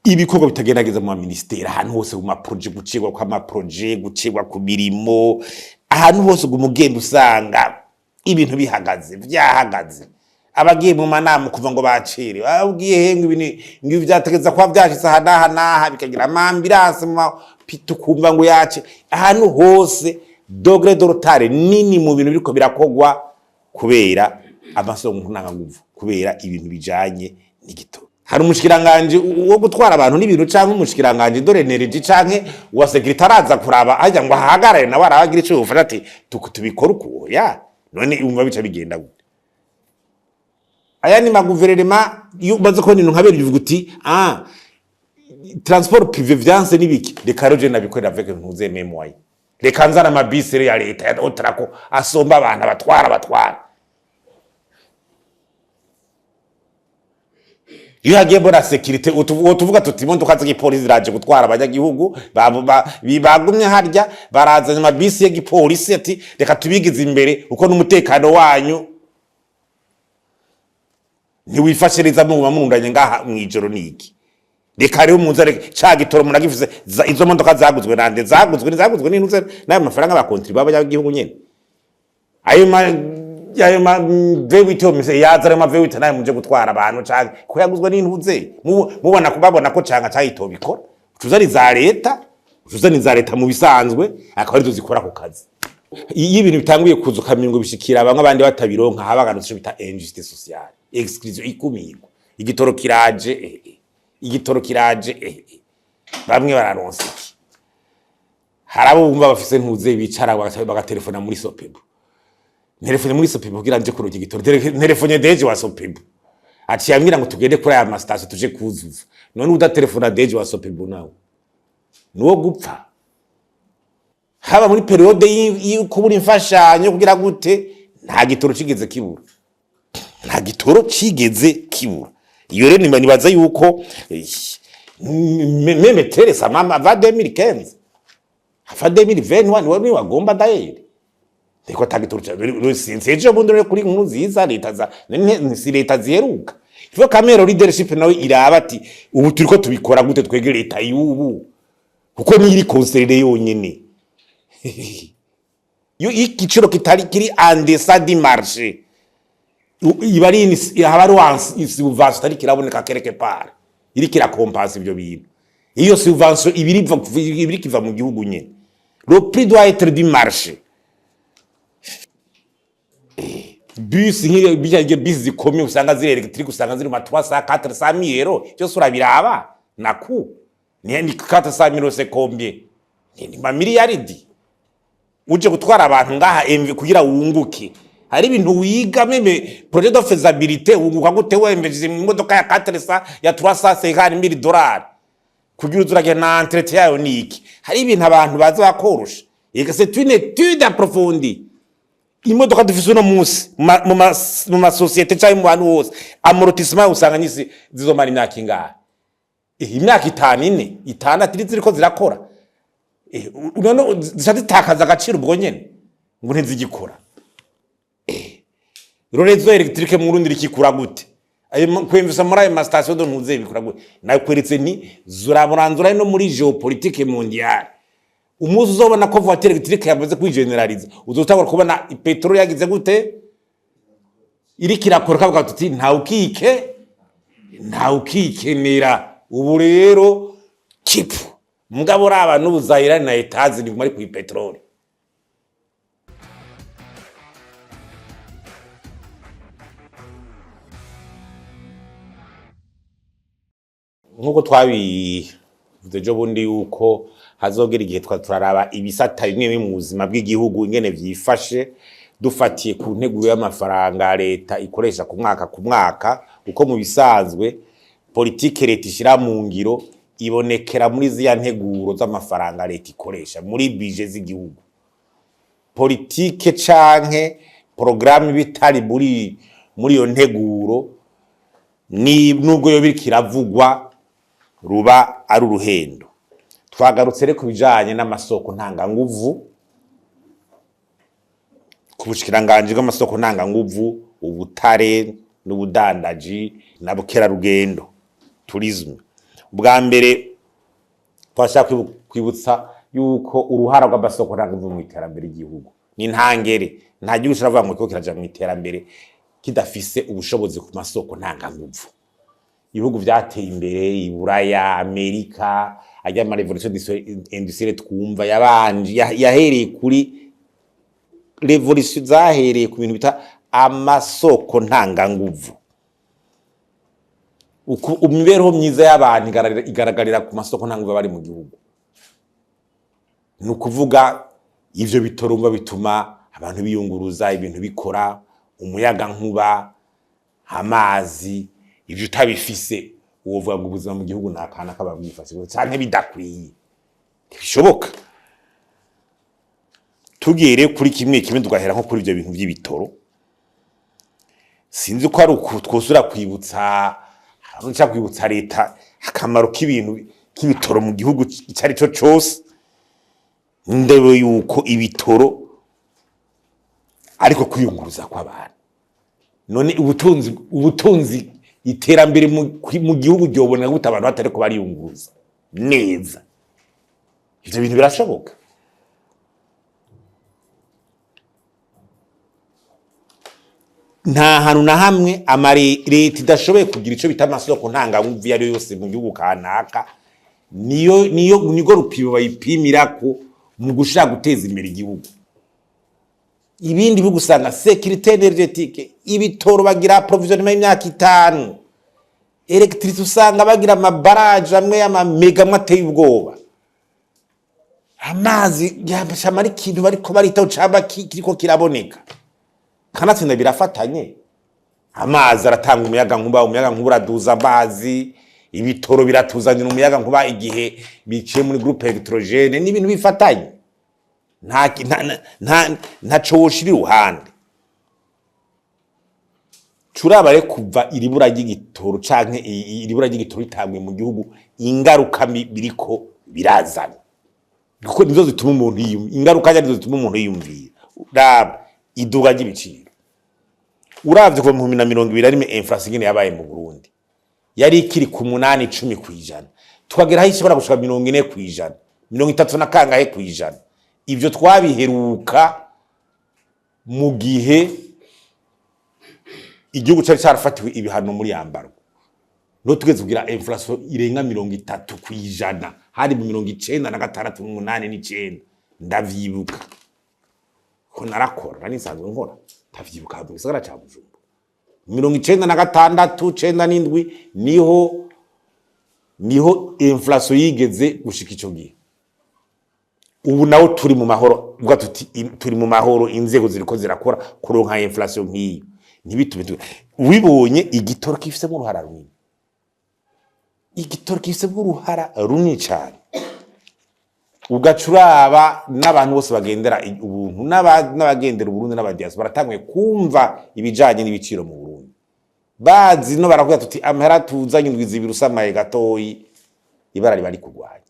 ibikorwa bitagerageza mu ministeri ahantu hose mu project gucigwa kwa ma project gucigwa ku mirimo ahantu hose gumugenda usanga ibintu bihagaze vyahagaze abagiye mu manama kuva ngo bacire abwiye henga ibintu ngiye vyategeza kwa vyashitse hanaha bikagira amambirase mu pitu kumva ngo yace ahantu hose dogre dorotare nini mu bintu biriko birakogwa kubera amasoko ntanganguvu kubera ibintu bijanye n'igitoro hari umushikiranganje wo gutwara abantu n'ibintu canke umushikiranganje dore nereje canke wa secretary aza kuraba ajya ngo hahagarare na warabagira ico ufata ati tubikora uko ya none umva bica bigenda gute aya ni maguverinema yubaze ko nintu nkabera bivuga uti transport privé vyanse nibiki reka roje nabikorera avec ntuze memoire reka nzana amabisi ya leta ya otrako asomba abantu batwara iyo hagiye bona security utuvuga tuti imodoka z'igipolisi raje gutwara abanyagihugu bibagumye harya barazanye amabisi y'igipolisi ati reka tubigize imbere uko n'umutekano wanyu ntiwifashiriza mu bamurundanye ngaha mwijoro niki reka rero munzare ca gitoro munagifise izo modoka zaguzwe nande zaguzwe n'intuze nayo mafaranga bakontribuye abanyagihugu nyene ayo ma vewito mise yazare ma vewito nayo muje gutwara abantu canke ko yaguzwe n'intuze mubona kubabona ko canga cyayitobikora tuzari za leta mu bisanzwe akaba arizo zikora ku kazi iyo ibintu bitanguye kuzuka mingo bishikira bamwe abandi batabironka habaganutse bita injustice sociale exclusion ikumirwa igitoro kiraje bamwe bararonse harabo bumva bafise ntuze bicara bagatelefona muri Sopebu telefone muri Sopebu kugira nje kuroga igitoro telefone deje wa Sopebu ati yambwira ngo tugende kuri aya station tuje kuzuza none udatelefona deje wa Sopebu nawe nuwo gupfa haba muri periode y'ukubura imfashanyo kugira gute nta gitoro cigeze kibura iyo rero nibaza yuko meme Teresa mama va 2015 va 2021 wani wagomba daire ndiko tagitoro sinseje bundure kuri nkuru ziza leta ziheruka ivo kamera leadership nawe iraba ati ubu turiko tubikora gute twege leta y'ubu kuko niri considere yonyene yo igiciro kitari kiri andesa di marché ibari habari wansi subvention kiraboneka kereke par iri kira compense ibyo bintu iyo subvention ibiri kiva mu gihugu nyene le prix doit être du marché bus nk'iyo bijanye bus zikomeye usanga ziri electric usanga ziri ma 300 400 euro cyo sura biraba naku ni 400 euro c'est combien ni ma miliyaridi uje gutwara abantu ngaha MV kugira wunguke hari ibintu wiga meme projet de faisabilité wunguka gute wembeje mu modoka ya 400 ya 350 $, kugira uzurage na entretien yayo niki hari ibintu abantu baza bakorusha ega c'est une étude approfondie imodoka dufise no munsi mu ma société cyangwa mu bantu hose amortissement usanga nyisi zizomara imyaka ingahe imyaka 5 4 ziriko zirakora none zitakaza agaciro ubwo nyene ngo ntizigikora Rorezo electrique mu Burundi rikikura gute ayo kwemvisa muri ayo station do ntuze bikura gute nayo kweretse ni zuraburanzura no muri géopolitique mondiale umuzi uzobona ko voiture electrique yamaze kwigeneraliza uzotangura kubona petrol yagize gute iri kirakora kavuga tuti nta ukikenera ubu rero kipu mugabo raba n'ubuzahira na etazi ni muri ku petrol nkuko twabivuze bundi yuko hazogera igihe turaraba ibisata bimwe mu buzima bw'igihugu ingene vyifashe dufatiye ku nteguro y'amafaranga leta ikoresha ku mwaka uko mu bisanzwe politike leta ishira mu ngiro ibonekera muri ziya nteguro z'amafaranga leta ikoresha muri budget z'igihugu politike canke programme bitari muri yo nteguro ni nubwo yo bikiravugwa ruba ari uruhendo twagarutse reko bijanye n'amasoko ntanganguvu kubushikiranganje bw'amasoko ntanganguvu ubutare n'ubudandaji na bukera rugendo tourisme bwa mbere twashaka kwibutsa yuko uruhara rw'amasoko ntanganguvu mu iterambere ry'igihugu ni ntangere. Nta gihugu kiravuga ngo kiraja mu iterambere kidafise ubushobozi ku masoko ntanganguvu. Ibihugu vyateye imbere Iburaya, Amerika, ajya ma revolution industrielle twumva yabanje yahereye kuri revolution zahereye ku bintu bita amasoko ntanganguvu. Imibereho myiza y'abantu igaragarira ku masoko ntanganguvu bari mu gihugu. Nukuvuga ivyo bitorumba bituma abantu biyunguruza ibintu bikora, umuyaga nkuba, amazi, ivyo utabifise uwovuga ngo ubuzima mu gihugu nakana kababwifashe cyane bidakwiye. Bishoboka. Tugere kuri kimwe tugahera nko kuri ivyo bintu by'ibitoro. Sinzi ko ari twosura kwibutsa kwibutsa leta akamaro k'ibintu k'ibitoro mu gihugu cyari cyo cyose. Ndebe yuko ibitoro ariko kwiyunguruza kw'abantu. None ubutunzi iterambere mu gihugu ryobona gute abantu batariko bariyunguruza neza? Ivyo bintu birashoboka. Nta hantu na hamwe leta idashoboye kugira ico bita amasoko ntanganguvu yari yose mu gihugu kanaka. Nigo rupimo bayipimirako mu gushaka guteza imbere igihugu. Ibindi bihugu usanga sécurité énergétique, ibitoro bagira approvisionnement y'imyaka 5, electricité usanga bagira amabaraje amwe y'amamega mateye ubwoba. Amazi yabashama ari kintu bariko baritaho camba kiriko kiraboneka. Kanatsinda birafatanye. Amazi aratanga umuyaga nkuba uraduza amazi, ibitoro biratuzanira umuyaga nkuba igihe biciye muri groupe électrogène n'ibintu bifatanye. Nta coshiri ruhande. Curabare kuva iribura ry'igitoro canke iribura ry'igitoro ritangwe mu gihugu ingaruka biriko birazana. Kuko nizo zituma umuntu ingaruka nizo zituma umuntu yiyumvira. Raba iduga ry'ibiciro. Uravye ko mu 2020 arime inflation yabaye mu Burundi. Yari ikiri ku 8-10 kwijana. Tukagera aho ishobora gushika 40 kwijana. 30 na kangahe kwijana. Ivyo twabiheruka mu gihe igihugu cyari cyarafatiwe ibihano muri yambaro. No tugeze kugira inflation irenga 30 kwijana. Hari mu 96 8 9 ndavyibuka. Ko narakora nisanzwe nkora. Tavyibuka mu gisagara ca Bujumbura. 96 97 niho inflation yigeze gushika ico gihe. Ubu nawo turi mu mahoro, ubwa turi mu mahoro, inzego ziriko zirakora kuronka inflation nk'iyo. Ntibitume wibonye igitoro kifise mu ruhara runini. Igitoro kifise mu ruhara runini cyane. Ugacuraba n'abantu bose bagendera ubuntu n'abagendera Burundi n'abadiaspora baratangwe kumva ibijanye n'ibiciro mu Burundi. Bazi no barakuya tuti amahera tuzanye indwizi birusamaye gatoyi ibara riba rikugwaye.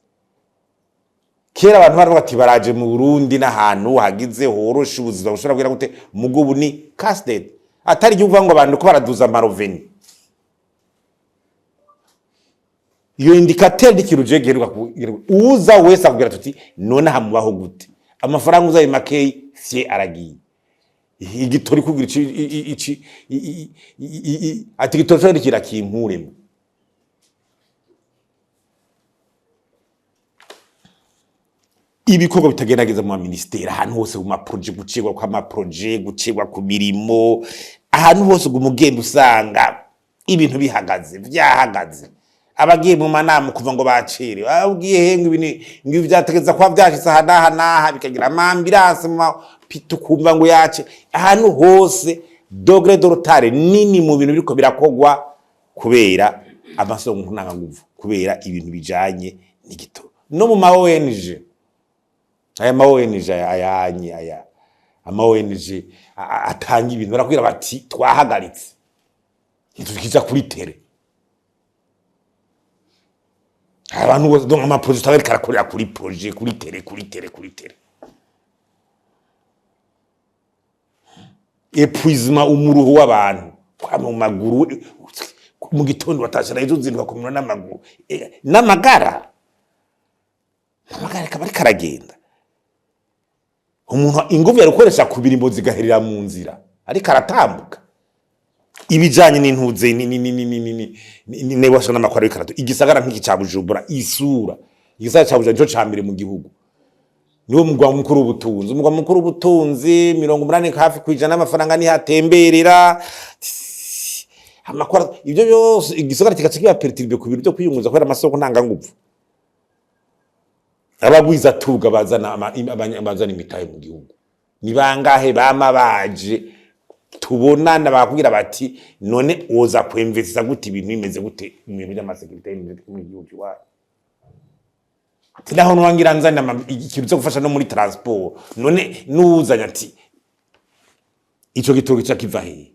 Kera abantu baravuga ati baraje mu Burundi n'ahantu hagize horoshe ubuzima bushobora kugira gute mugubu ni casted. Atari igihugu ngo abantu ko baraduza maroveni. Iyo indicateur dikiruje geruka uza wese akubwira tuti none hamubaho gute. Amafaranga uzaye makei fye aragiye. Igitori kugira ati gitori kirakimpuremo. Ibikorwa bitagerageza mu ministeri ahantu hose mu project gucegwa kwa project gucegwa ku mirimo ahantu hose gumugenda usanga ibintu bihagaze vyahagaze abagiye mu manama kuva ngo bacire abwiye henga ibintu ngibi byategeza kwa byashitse hanaha bikagira amambirance mu pitu kumva ngo yace ahantu hose degré de retard nini mu bintu biriko birakogwa kubera amasoko ntanganguvu kubera ibintu bijanye n'igitoro no mu ma ONG aya ma ONG aya ama ONG atanga ibintu barakwira bati twahagaritse ntitukiza kuri tere abantu bose donc ama projet avec karakorera kuri projet kuri tere épuisement umuruho w'abantu kwa mu maguru mu gitondo watashana ejo zindwa kumira n'amaguru n'amagara akaba ari karagenda umuntu inguvu yarukoresha ku birimbo zigaherera mu nzira ariko aratambuka ibijanye n'intuze ni washa n'amakwara y'ikarato igisagara nk'iki ca Bujumbura isura igisagara ca Bujumbura cyo cambere mu gihugu niwo mugwa mukuru w'ubutunzi 80 hafi kwijana amafaranga ni hatemberera amakora ibyo byose igisagara kikacikiba perturbe ku bintu byo kwiyunguza kwera amasoko ntanganguvu abagwiza tuga bazana imitahe mu gihugu ni bangahe bama baje tubonana bakubwira bati none woza kwemvesa gute ibintu bimeze gute mu bintu by'amasekirite mu gihugu wa Tinaho nwangira nzana ikintu cyo gufasha no muri transport none nuzanya ati ico gitoro kiva he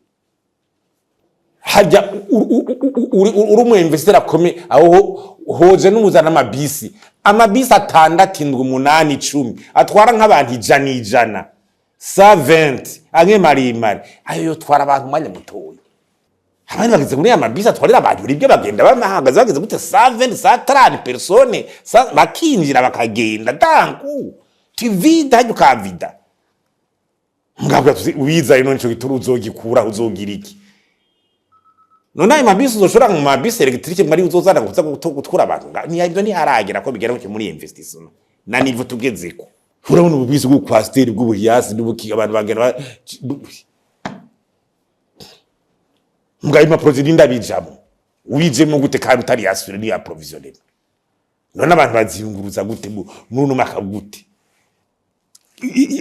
hajya uri mu investor akome aho hoje n'umuzana amabisi 6 atwara nk'abantu 100 70 ange marimari ayo yotwara abantu mwanya mutoyi abandi bageze muri amabisi atwarira abantu ribyo bagenda bamahagaze bageze gute 70 persone bakinjira bakagenda danku TV dajyo kavida ngabwa ubiza ino nico gituru uzogikura uzogira iki none ayo mabisi uzoshora mu mabisi electrique mwari uzozana kuza gutwara abantu ni ibyo ni haragera ko bigera muri investissement na nivo tugezeko urabona ububisi bwo kwasteri bw'ubuhiyasi n'ubuki abantu bagenda Mugayima projet ndabijamo wijemo gute kandi utari yasure ni approvisionner none abantu baziyunguruza gute muno maka gute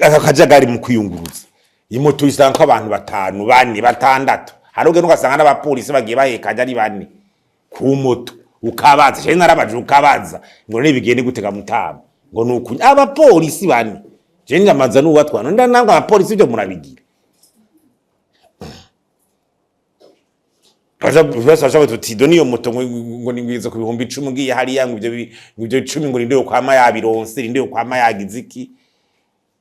akajagari mu kwiyunguruza imoto isanka abantu 5 4 6 haroge nugasanga n'abapolisi bagiye bahekanya ari 4 ku moto ukabaza cyane narabaje ukabaza ngo nibigende gutega mutaba ngo nuku abapolisi 4 je nyamaza n'uwatwana ndananga abapolisi byo murabigira Pasha tuti doniyo moto ngo ningwiza ku 10,000 ngiye hari yangu ibyo 10 ngo ndeo kwama yabironse ndeo kwama yagiziki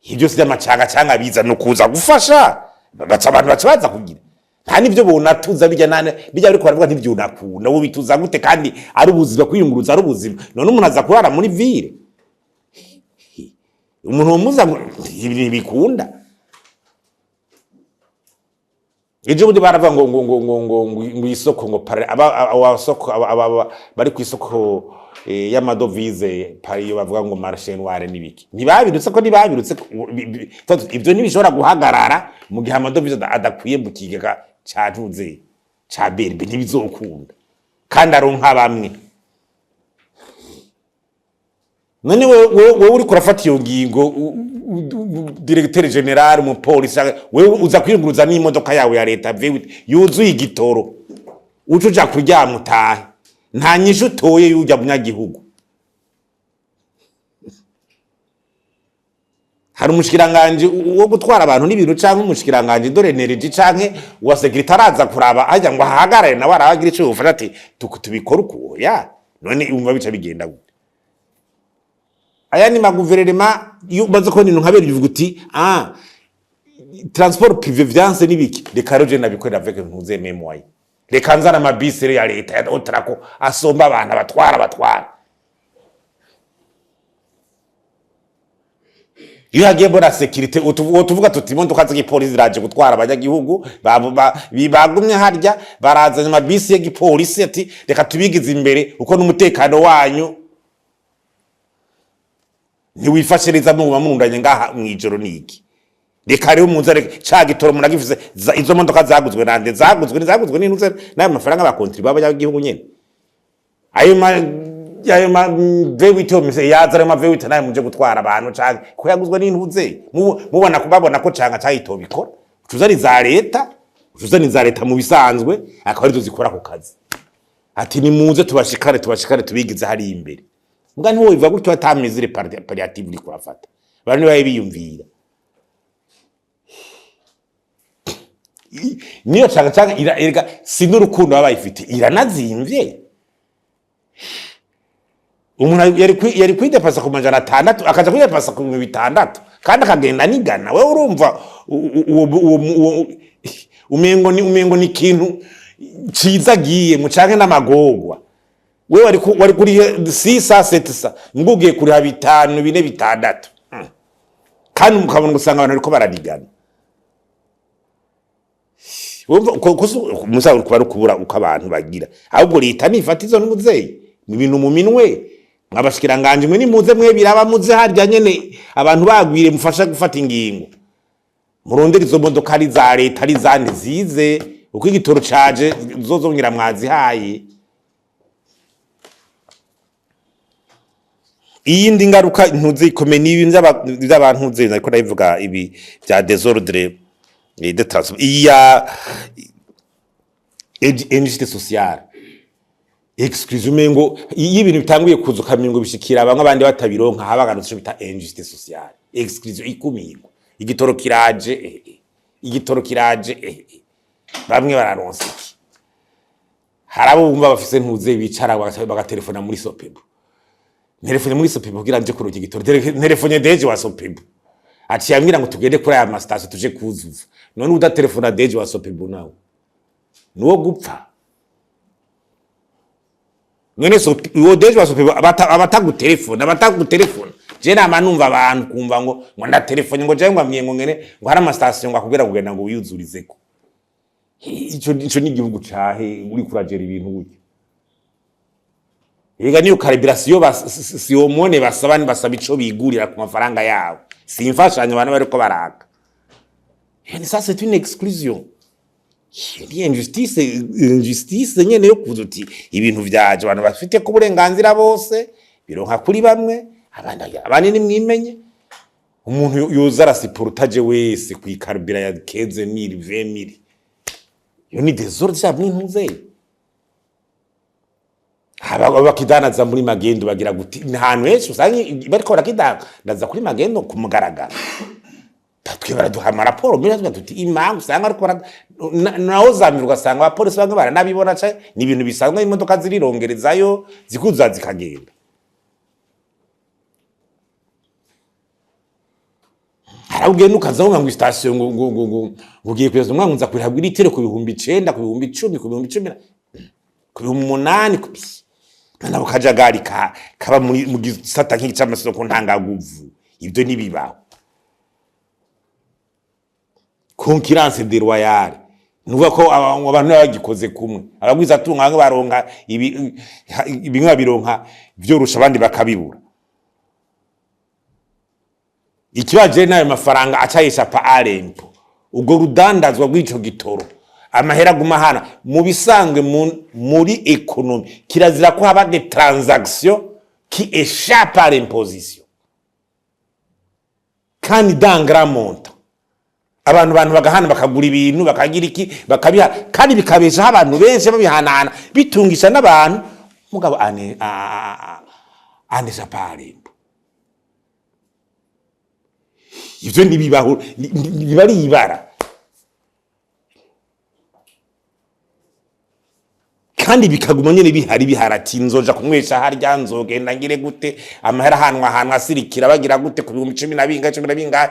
ibyo si amacanga cyanga biza no kuza gufasha baca abantu bacabaza kugira nta nivyo bonatuza bijya nane bijya ariko baravuga ntivyo nakunda wo bituza gute kandi ari ubuzima kwiyunguruza ari ubuzima none umuntu aza kurara muri ville umuntu umuza bikunda Ejo bude baravuga ngo isoko ngo pare abasoko bari ku isoko y'amadovize pari yo bavuga ngo marché noire nibiki ntibabirutse ko ntibabirutse ibyo nibishobora guhagarara mu gihe amadovize adakwiye mu kigega cyaruze ca berbe ntibizokunda kandi aronka bamwe none we uri kurafata iyo ngingo directeur general mu police we uza kwiyunguruza n'imodoka yawe ya leta yuzuye igitoro ucuja kurya mutahe nta nyishu toye yujya munyagihugu hari umushikiranganje wo gutwara abantu n'ibintu canke umushikiranganje dore energy canke wa secretary aza kuraba ajya ngo ahagarare na warabagira ico ufata ati tubikora uko ya none umva bica bigenda gute aya ni maguverinema yubaze ko nintu nkabera uvuga uti transport privé viance nibiki reka roje nabikorera avec ntuze memoire reka nzana amabisi ya leta ya otrako asomba abantu batwara iyo hagiye bona security utuvuga tuti imodoka z'ipolisi ziraje gutwara abanyagihugu bagumye harya barazanye amabisi y'ipolisi ati reka tubigize imbere uko n'umutekano wanyu ntiwifashiriza mu bamurundanye ngaha mwijoro niki reka rero munzare cagitoro munagivuze izo modoka zaguzwe nande zaguzwe n'intuze nayo mafaranga abakontribuye b'abanyagihugu nyene ayo ma vewito mise yazare ma vewito nayo muje gutwara abantu cage ko yaguzwe n'intuze mubona kubabona ko canga cyayitobikora tuzari za leta mu bisanzwe akaba arizo zikora ku kazi ati ni muze tubashikare tubigize hari imbere mbwa niwo biva gutyo atamizire palliative uri kurafata bari baye biyumvira niyo canga irega sinurukundo babayifite iranazimvye umuntu yari kwidepasa ku 600 akaja kwidepasa ku 600 kandi akagenda nigana we urumva umengo ni kintu ciza giye mucanke n'amagorwa we wari kuri 6 ngugiye kuri 5 4 6 kandi mukabona gusanga abantu ariko baradigana musa kuba rukubura uko abantu bagira ahubwo leta nifatizo n'umuzeyi ibintu mu minwe mwabashikiranganje mwe nimuze mwe biraba muze harya nyene abantu bagwire mufasha gufata ingingo murondera izo modoka ari za leta ari zandi zize uko igitoro caje zozongera mwazi haye iyindi ngaruka ntuzikomeye n'ibintu by'abantu nze ariko ndabivuga ibi bya désordre de transport iya injustice sociale excuse ngo iyo ibintu bitanguye kuzuka mingo bishikira bamwe abandi batabironka habaganutse bita injustice sociale excuse ikumirwa igitoro kiraje bamwe bararonse harabo bumva bafise ntuze bicara bagatelefona muri Sopebu telefone muri Sopebu kugira nje kuronka igitoro telefone deje wa Sopebu ati yambwira ngo tugende kuri aya mastation tuje kuzuza none uda telefona deje wa Sopebu nawe nuwo gupfa none so uwo deje wa Sopebu abatagutelefona je nama numva abantu kumva ngo nda telefone ngo je ngwamye ngo ngene ngo hari amastation ngo akubwira kugenda ngo uyuzurizeko ico ni igihugu cahe uri kuragera ibintu gutyo ega niyo calibration basiyomone basaba ico bigurira ku mafaranga yabo simfashanya abantu bariko baraka yani ça c'est une exclusion ni injustice nyene yo kuzuti ibintu vyaje abantu bafite ku burenganzira bose bironka kuri bamwe abandi ni mwimenye umuntu yoza rasiportaje wese kwikarubira ya 15000 20000 yo ni désordre cyabwe ntuze bakidanaza muri magendo bagira guti ntantu henshi usanga bariko barakidanaza kuri magendo ku mugaragaro tatwe baraduha amaraporo mbere tuti impamvu usanga ariko naho zamirwa usanga abapolisi bamwe baranabibona cyane ni ibintu bisanzwe imodoka zirirongerezayo zikuza zikagenda harabwe nukazaho ngo station ngo ugiye kweza umwana nza kurihabwa itero ku 9,000 ku 10,000 ku 10,000 ku 8,000 ku nabo kajagari kaba mu gisata nk'iki cy'amasoko ntanganguvu ibyo nibibaho concurrence déloyale nuvuga ko abantu bagikoze kumwe abagwiza tunga ngo baronka ibintu bironka byorusha abandi bakabibura ikibaje nayo mafaranga acayisha pa arempo ubwo rudandazwa rw'ico gitoro amahera gumahana mu bisangwe muri economy kirazira ko haba des transactions qui échappent à l'imposition kandi dans montant abantu bagahana bakagura ibintu bakagira iki bakabiha kandi bikabesha abantu benshi babihanana bitungisha n'abantu mugabo ane sapare ivyo nibibaho bari ibara kandi bikaguma nyene biharati nzoja kumwesha harya nzogenda ngire gute amahera hanwa asirikira bagira gute ku 10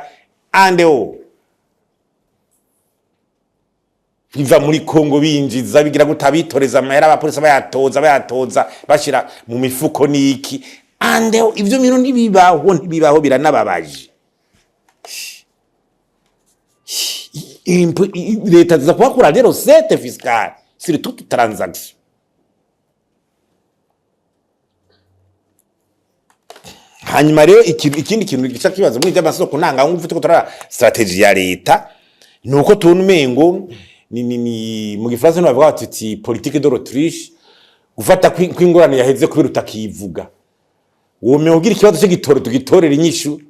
andeo biva muri Kongo binjiza bigira gutabitoreza amahera abapolisi bayatoza bashira mu mifuko niki andeo ivyo bintu ntibibaho biranababaje leta za kwakura rero recette fiscale sur toute transaction hanyuma rero ikindi kintu gica kibazo muri by'amasoko ntanganguvu tuko tora strategie ya leta nuko tunumengo ni mu gifaransa no bavuga ati politique de l'Autriche gufata kwingorane yaheze kubiruta kivuga uwo meogira ikibazo cyo gitoro tugitorera inyishu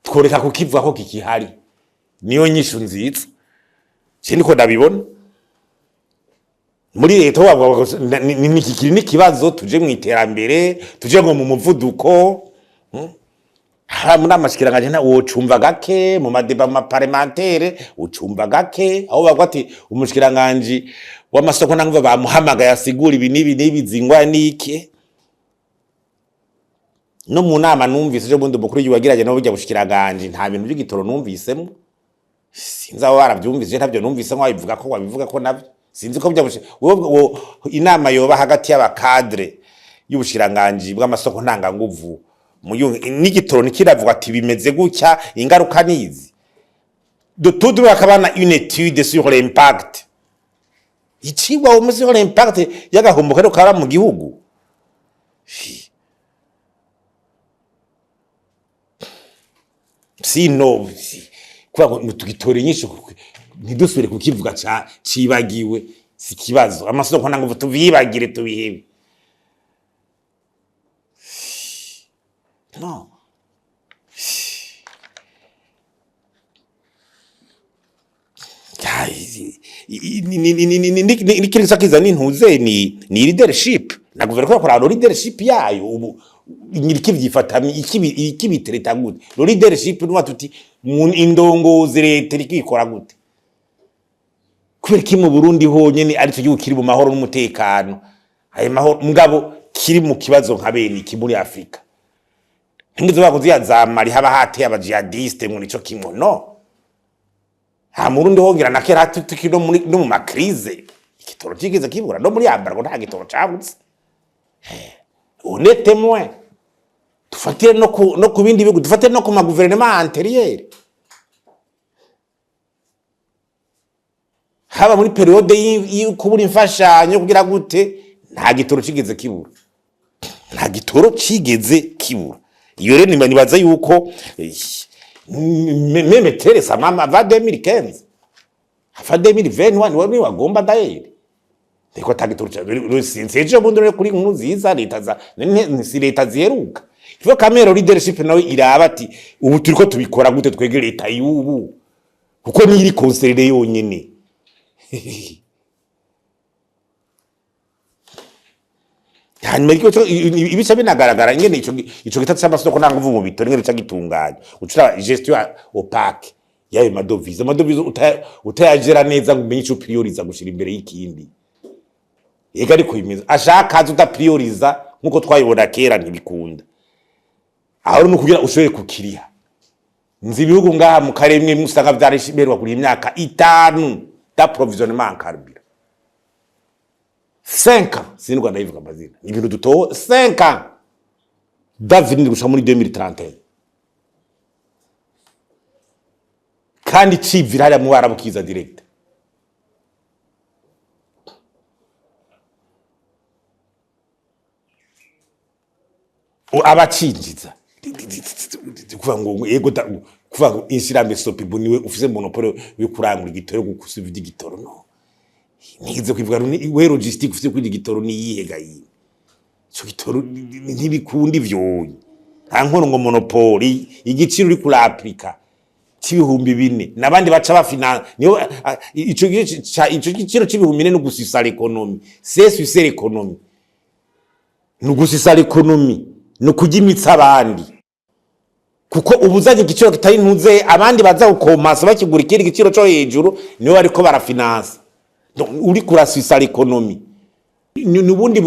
tworeka kukivuga ko kikihari niyo nyishu nziza cyane ko ndabibona muri leta wabo ni kibazo tuje mu iterambere tuje ngo mu muvuduko muri amashikiranganje na wocumva gake mu madeba parlementaire ucumva gake aho bagwa ati umushikiranganje w'amasoko nangwa bamuhamaga yasigura ibi nibi zingwa niki no mu nama numvise je bundi mukuru y'ubagiraje no burya bushikiranganje nta bintu by'igitoro numvisemo sinza aho barabyumvise ntabyo numvise nko bivuga ko wabivuga ko nabyo sinzi ko bya wowe inama yoba hagati y'abakadre y'ubushiranganje bw'amasoko ntanganguvu n'igitoro nikiravuga ati bimeze gutya ingaruka nizi de tout droit akabana une étude sur l'impact icibwa wo sur l'impact y'agahombo kero kara mu gihugu sino kwa tugitore nyinshi ntidusubire kukivuga cibagiwe si kibazo amasoko ntanganguvu tubibagire tubihebe no ni kirisa kiza n'intuze ni leadership na guverinoma ko leadership yayo ubu nyirikivyifatami ikibitereta gute leadership n'uwa tuti mu indongozi leta ikikora gute kubera ki mu Burundi honyene ari cyo kiri mu mahoro n'umutekano ayo mahoro mugabo kiri mu kibazo nkabene iki muri Afrika ngizo bakoze yazamari haba hateye abajihadiste ngo nico kimwe no ha Murundi hongera nakera tukino no mu makrize igitoro kigeze kibura no muri ambargo nta gitoro cabutse honnêtement tufatire no ku bindi bigo dufatire no ku ma gouvernement antérieur haba muri periode y'ukubura imfashanyo kugira gute nta gitoro kigeze kibura nta gitoro kigeze kibura iyo rero nibaza yuko meme Teresa mama va 2015 va 2021 wari wagomba daire ndiko tagitoro sinseje bundure kuri nkuru ziza leta za si leta ziheruka ivo kamero leadership nawe iraba ati ubu turiko tubikora gute twege leta y'ubu kuko ni iri conserver yonyene hanyuma ibica binagaragara ingene ico gitatu cy'amasoko ntanganguvu mu bitoro ingene cyagitunganya ucura gestion opaque yayo amadovize utayagera neza ngo umenye ico prioriza gushira imbere y'ikindi ega ariko imiza ashaka azuta prioriza nkuko twayibona kera ntibikunda aho no kugira ushoye kukiriha nzi ibihugu ngaha mu karemwe musanga byarishberwa kuri imyaka 5 d'approvisionnement en carburant 5 ans sinigwa ndayivuga amazina ibintu dutoho 5 ans d'avenir gusha muri 2031 kandi civira hariya mu barabukiza direct abacinjiza kuva ngo yego kuva inshirambe sopibu niwe ufise monopole yo kurangura igitoro gukusuva igitoro no nigize kwivuga we logistique ufise kuri igitoro ni yihega yi cyo gitoro ntibikundi vyonye nta nkono ngo monopole igiciro uri kuri Afrika c'ibihumbi 4 nabandi baca bafina niyo ico giciro c'ibihumbi 4 no gusisa l'economie c'est sur l'économie no gusisa l'économie no kugimitsa abandi kuko ubuzanye igiciro kitari ntuze abandi baza ukomasa bakigura ikindi giciro cyo hejuru niyo ariko barafinance uri kurasisa l'économie nubundi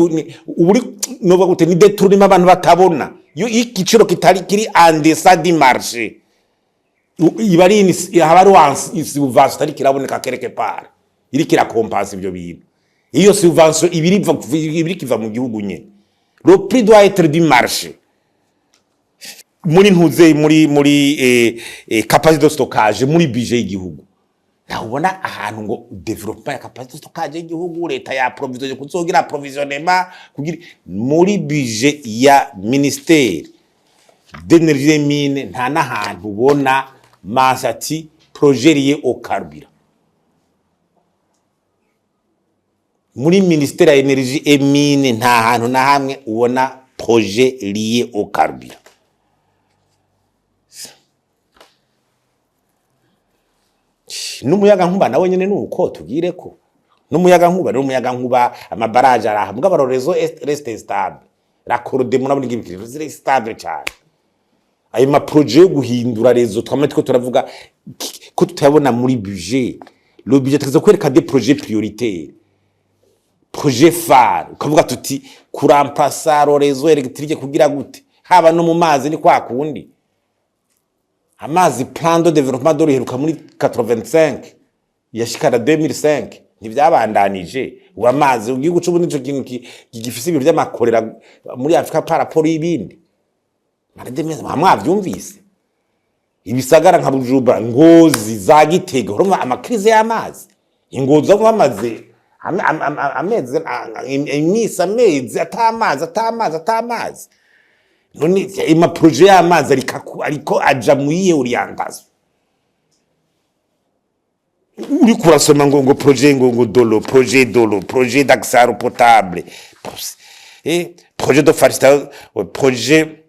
uri nova gute ni détournement abantu batabona yo igiciro kitari kiri en deçà du marché ibari ni habari wansi subvention tari kiraboneka quelque part iri kira compense ibyo bintu iyo subvention ibiri kiva mu gihugu nyene le prix doit être du marché muri ntuze muri capacité de stockage muri budget y'igihugu ntabona ahantu ngo development ya capacité de stockage y'igihugu leta ya provision kuzogira approvisionnement kugira muri budget ya ministère d'énergie et mine nta nahantu ubona masati projet lié au carburant muri ministère ya énergie et mine nta hantu na hamwe ubona projet lié au carburant n'umuyaga nkuba nawe nyene nuko tugire ko n'umuyaga nkuba amabaraje araha mbwa barorezo reste stable la corde murabona ngibikire zire stable cyane ayo ma projet yo guhindura rezo twamwe two turavuga ko tutabona muri budget le budget tuzo kwereka des projets prioritaires projet phare ukavuga tuti kurampasa rezo électrique kugira gute haba no mu mazi ni kwa kundi amazi plan de développement d'oriheruka muri 85 yashikara 2005 ntibyabandanije uwamazi ugiye guca ubundi ico kintu gifise ibintu by'amakorera muri Afrika paraporo y'ibindi marademeza mwavyumvise ibisagara nka Bujumbura Ngozi za Gitega urumva amakrize y'amazi Ingozi zo bamaze amezi amezi atamazi none ima projet y'amazi ariko aja muyiye orientation uri kurasoma ngo projet projet d'accès potable projet de facilitation projet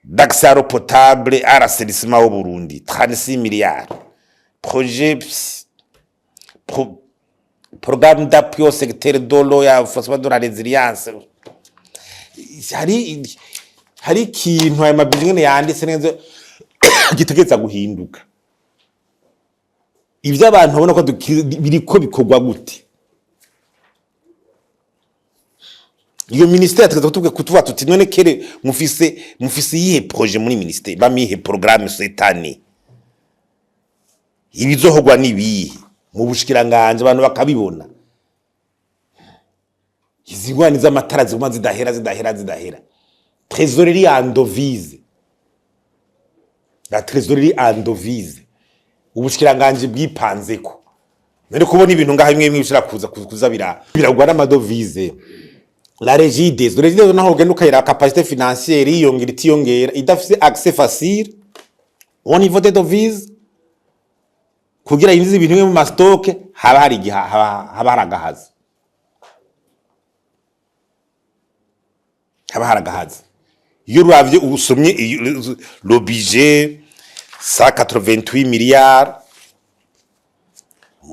d'accès potable à l'assainissement au Burundi 36 milliards projet programme d'appui au secteur de l'eau ya forcément de la résilience hari ikintu aya mabijingene yanditse neza gitegeza guhinduka ivyo abantu babona ko biriko bikorwa gute iyo ministère atakaza kutuvuga tuti none kere mufise yihe projet muri ministère bamihe programme cette année ibizohogwa nibihe mu bushikiranganje abantu bakabibona izingwani z'amatara ziguma zidahera trésorerie en devise la trésorerie en devise ubushikiranganje bwipanzeko none kubona ibintu ngaha bimwe bishira kuza biragwa n'amadovize la régie des naho ugenda ukayira capacité financière yongera idafise accès facile au niveau des devises kugira yinjize ibintu mu mastock haba hari haragahaza iyo uravye usomye le budget 188 milliards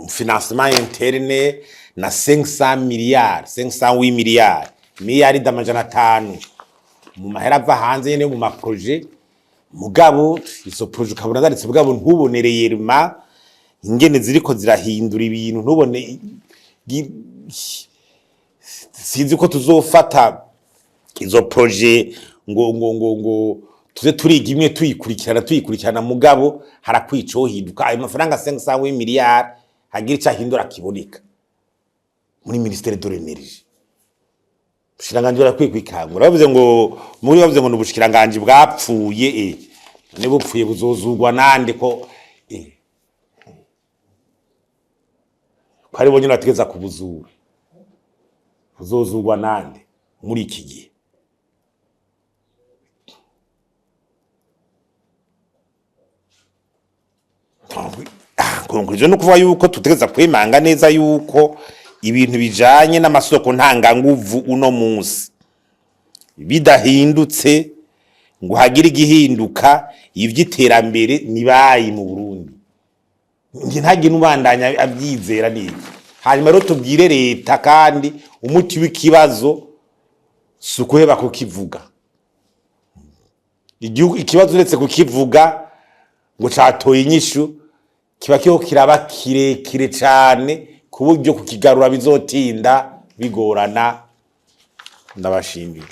financement interne na 500 milliards 508 milliards miliyari damajana 5 mu mahera ava hanze nyene mu maprojet mugabo izo projet kabona zaritse mugabo ntubonereye rima ingene ziriko zirahindura ibintu ntubone sinzi ko tuzofata izo projet ngo tuze turiga imwe tuyikurikirana mugabo harakwico hinduka ayo mafaranga 500 miliyari hagira cyahindura kiboneka muri ministère de l'énergie bushiranganje barakwikangura bavuze ngo n'ubushikiranganje bwapfuye ne bupfuye buzozugwa nande ko kwari bonye nategeza kubuzura buzozugwa nande muri iki gihe conclusion no kuva yuko tutegeza kwemanga neza yuko ibintu bijanye n'amasoko ntanganguvu uno munsi bidahindutse ngo hagira igihinduka ivy'iterambere nibayi mu Burundi ngi ntage n'ubandanya abyizera niki hanyuma rero tubwire leta kandi umuti w'ikibazo sukuheba kukivuga ikibazo uretse kukivuga ngo catoye inyishu kiba kiho kiraba kirekire cyane kuburyo kukigarura bizotinda bigorana ndabashimira